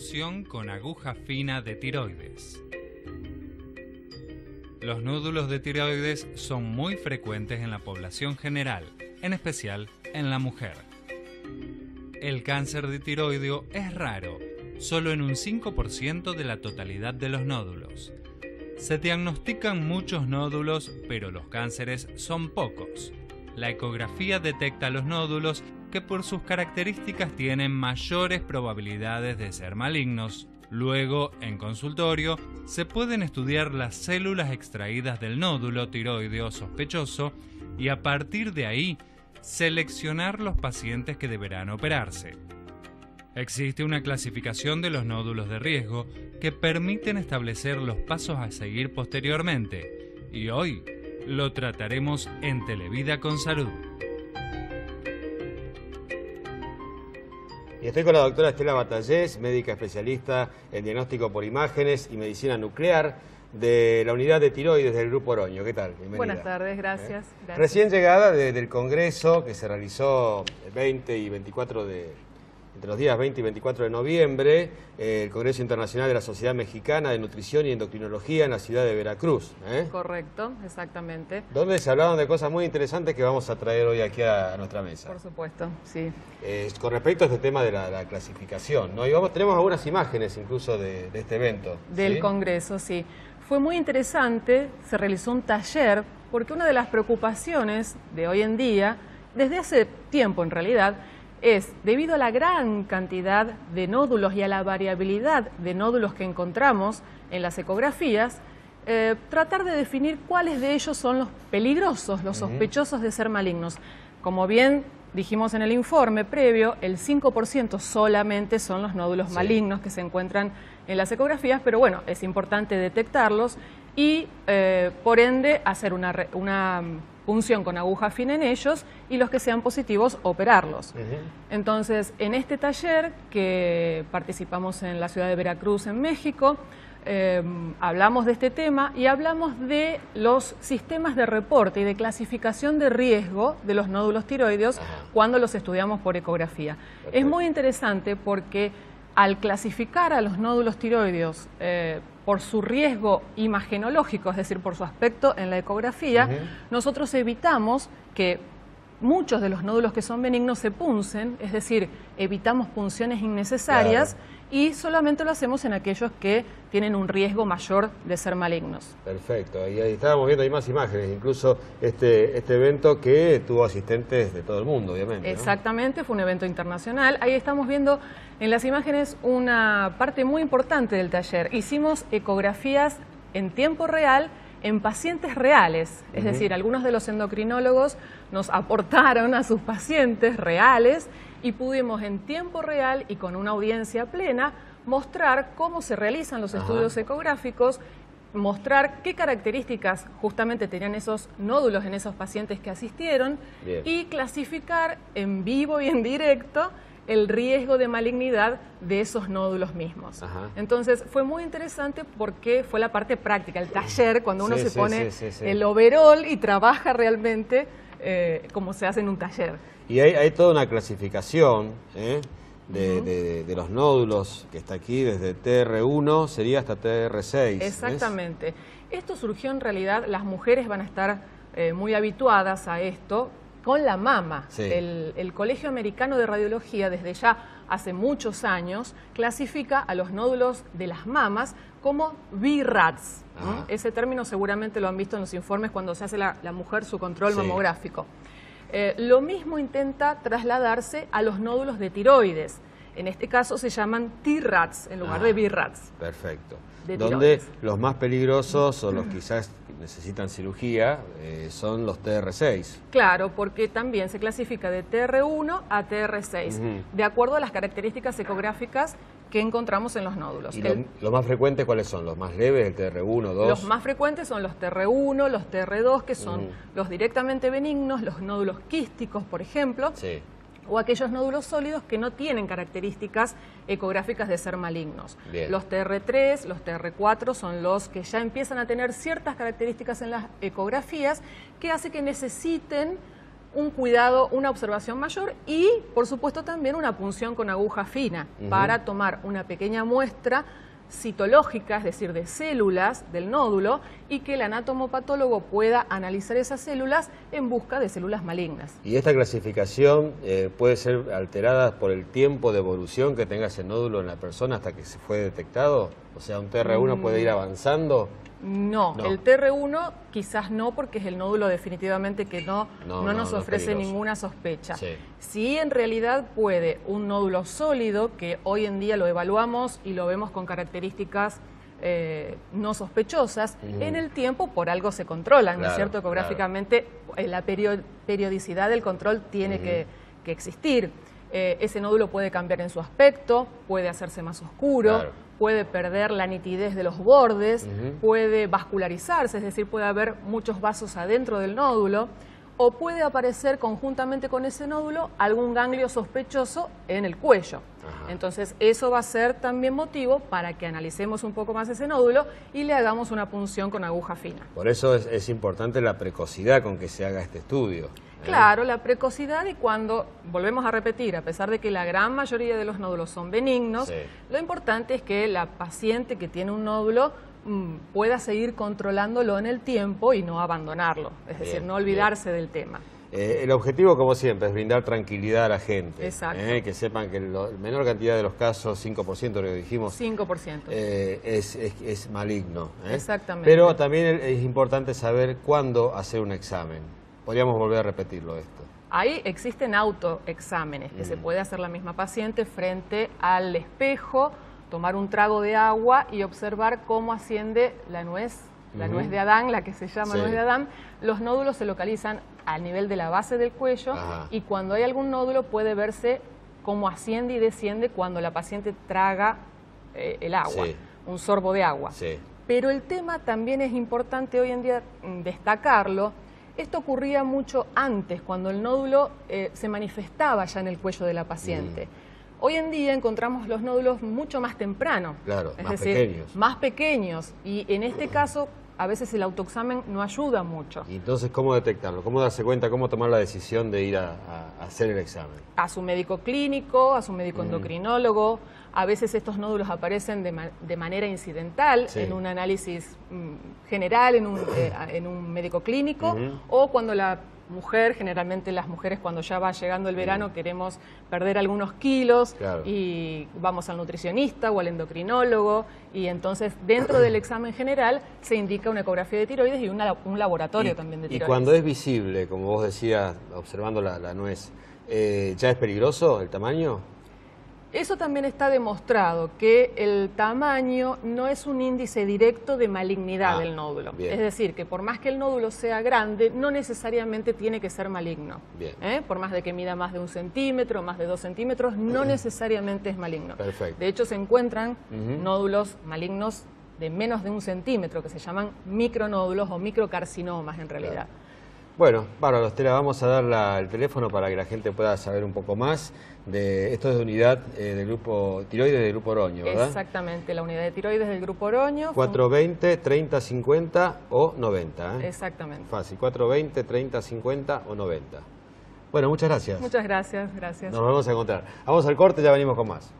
punción con aguja fina de tiroides. Los nódulos de tiroides son muy frecuentes en la población general, en especial en la mujer. El cáncer de tiroideo es raro, solo en un 5% de la totalidad de los nódulos. Se diagnostican muchos nódulos, pero los cánceres son pocos. La ecografía detecta los nódulos que por sus características tienen mayores probabilidades de ser malignos. Luego, en consultorio, se pueden estudiar las células extraídas del nódulo tiroideo sospechoso y a partir de ahí, seleccionar los pacientes que deberán operarse. Existe una clasificación de los nódulos de riesgo que permiten establecer los pasos a seguir posteriormente, y hoy lo trataremos en Televida con Salud. Y estoy con la doctora Estela Batallés, médica especialista en diagnóstico por imágenes y medicina nuclear de la unidad de tiroides del Grupo Oroño. ¿Qué tal? Bienvenida. Buenas tardes, gracias. Recién llegada del congreso que se realizó entre los días 20 y 24 de noviembre, el Congreso Internacional de la Sociedad Mexicana de Nutrición y Endocrinología en la ciudad de Veracruz. Correcto, exactamente. Donde se hablaron de cosas muy interesantes que vamos a traer hoy aquí a nuestra mesa. Por supuesto, sí. Con respecto a este tema de la clasificación, ¿no? Tenemos algunas imágenes incluso de este evento. Del Congreso, sí. Fue muy interesante, se realizó un taller, porque una de las preocupaciones de hoy en día, desde hace tiempo en realidad, es, debido a la gran cantidad de nódulos y a la variabilidad de nódulos que encontramos en las ecografías, tratar de definir cuáles de ellos son los peligrosos, los sospechosos de ser malignos. Como bien dijimos en el informe previo, el 5% solamente son los nódulos malignos que se encuentran en las ecografías, pero bueno, es importante detectarlos y, por ende, hacer una punción con aguja fina en ellos y los que sean positivos, operarlos. Entonces, en este taller que participamos en la ciudad de Veracruz, en México, hablamos de este tema y hablamos de los sistemas de reporte y de clasificación de riesgo de los nódulos tiroideos cuando los estudiamos por ecografía. Es muy interesante porque al clasificar a los nódulos tiroideos por su riesgo imagenológico, es decir, por su aspecto en la ecografía, nosotros evitamos que muchos de los nódulos que son benignos se puncen, es decir, evitamos punciones innecesarias y solamente lo hacemos en aquellos que tienen un riesgo mayor de ser malignos. Perfecto, y ahí estábamos viendo, hay más imágenes, incluso este evento que tuvo asistentes de todo el mundo, obviamente. Exactamente, fue un evento internacional. Ahí estamos viendo en las imágenes una parte muy importante del taller. Hicimos ecografías en tiempo real en pacientes reales, es decir, algunos de los endocrinólogos nos aportaron a sus pacientes reales y pudimos en tiempo real y con una audiencia plena mostrar cómo se realizan los estudios ecográficos, mostrar qué características justamente tenían esos nódulos en esos pacientes que asistieron y clasificar en vivo y en directo el riesgo de malignidad de esos nódulos mismos. Entonces fue muy interesante porque fue la parte práctica, el taller, cuando uno se pone el overall y trabaja realmente como se hace en un taller. Y hay toda una clasificación de los nódulos que está aquí, desde TR1 sería hasta TR6. Exactamente. Esto surgió en realidad, las mujeres van a estar muy habituadas a esto, con la mama. El Colegio Americano de Radiología, desde ya hace muchos años, clasifica a los nódulos de las mamas como BRADS. Ese término seguramente lo han visto en los informes cuando se hace la mujer su control mamográfico. Lo mismo intenta trasladarse a los nódulos de tiroides. En este caso se llaman TRADS en lugar de BRADS. Perfecto. Donde los más peligrosos o los quizás necesitan cirugía son los TR6. Claro, porque también se clasifica de TR1 a TR6, de acuerdo a las características ecográficas que encontramos en los nódulos. ¿Y los más frecuentes cuáles son? ¿Los más leves, el TR1, 2? Los más frecuentes son los TR1, los TR2, que son los directamente benignos, los nódulos quísticos, por ejemplo. O aquellos nódulos sólidos que no tienen características ecográficas de ser malignos. Los TR3, los TR4 son los que ya empiezan a tener ciertas características en las ecografías que hace que necesiten un cuidado, una observación mayor y, por supuesto, también una punción con aguja fina para tomar una pequeña muestra citológica, es decir, de células del nódulo, y que el anatomopatólogo pueda analizar esas células en busca de células malignas. ¿Y esta clasificación puede ser alterada por el tiempo de evolución que tenga ese nódulo en la persona hasta que se fue detectado? O sea, ¿un TR1 puede ir avanzando? No, el TR1 quizás no, porque es el nódulo definitivamente que no nos ofrece ninguna sospecha. Sí, en realidad puede un nódulo sólido, que hoy en día lo evaluamos y lo vemos con características no sospechosas, en el tiempo por algo se controlan, ¿no es cierto? Ecográficamente la periodicidad del control tiene que existir. Ese nódulo puede cambiar en su aspecto, puede hacerse más oscuro, puede perder la nitidez de los bordes, puede vascularizarse, es decir, puede haber muchos vasos adentro del nódulo, o puede aparecer conjuntamente con ese nódulo algún ganglio sospechoso en el cuello. Entonces, eso va a ser también motivo para que analicemos un poco más ese nódulo y le hagamos una punción con aguja fina. Por eso es importante la precocidad con que se haga este estudio. Claro, la precocidad, y cuando, volvemos a repetir, a pesar de que la gran mayoría de los nódulos son benignos, lo importante es que la paciente que tiene un nódulo pueda seguir controlándolo en el tiempo y no abandonarlo, es decir, no olvidarse del tema. El objetivo, como siempre, es brindar tranquilidad a la gente. Exacto. Que sepan que la menor cantidad de los casos, 5%, lo que dijimos, 5%. Es maligno. Exactamente. Pero también es importante saber cuándo hacer un examen. Podríamos volver a repetirlo esto. Ahí existen autoexámenes que se puede hacer la misma paciente frente al espejo, tomar un trago de agua y observar cómo asciende la nuez de Adán, la que se llama nuez de Adán. Los nódulos se localizan al nivel de la base del cuello y cuando hay algún nódulo puede verse cómo asciende y desciende cuando la paciente traga el agua, un sorbo de agua. Pero el tema también es importante hoy en día destacarlo. Esto ocurría mucho antes, cuando el nódulo se manifestaba ya en el cuello de la paciente. Hoy en día encontramos los nódulos mucho más temprano, más pequeños, y en este caso a veces el autoexamen no ayuda mucho. ¿Y entonces cómo detectarlo? ¿Cómo darse cuenta? ¿Cómo tomar la decisión de ir a hacer el examen? A su médico clínico, a su médico endocrinólogo. A veces estos nódulos aparecen de manera incidental en un análisis general, en un médico clínico, o cuando la mujer, generalmente las mujeres cuando ya va llegando el verano queremos perder algunos kilos y vamos al nutricionista o al endocrinólogo, y entonces dentro del examen general se indica una ecografía de tiroides y un laboratorio también de tiroides. Y cuando es visible, como vos decías, observando la nuez, ¿ya es peligroso el tamaño? Eso también está demostrado, que el tamaño no es un índice directo de malignidad del nódulo. Es decir, que por más que el nódulo sea grande, no necesariamente tiene que ser maligno. Por más de que mida más de 1 centímetro, más de 2 centímetros, no necesariamente es maligno. De hecho, se encuentran nódulos malignos de menos de 1 centímetro, que se llaman micronódulos o microcarcinomas en realidad. Bueno, bárbaro, Estela, vamos a dar el teléfono para que la gente pueda saber un poco más de esto. Es de unidad del grupo tiroides del Grupo Oroño, ¿verdad? Exactamente, la unidad de tiroides del Grupo Oroño. 420, 30, 50 o 90. Exactamente. Fácil, 420, 30, 50 o 90. Bueno, muchas gracias. Muchas gracias, gracias. Nos vamos a encontrar. Vamos al corte, ya venimos con más.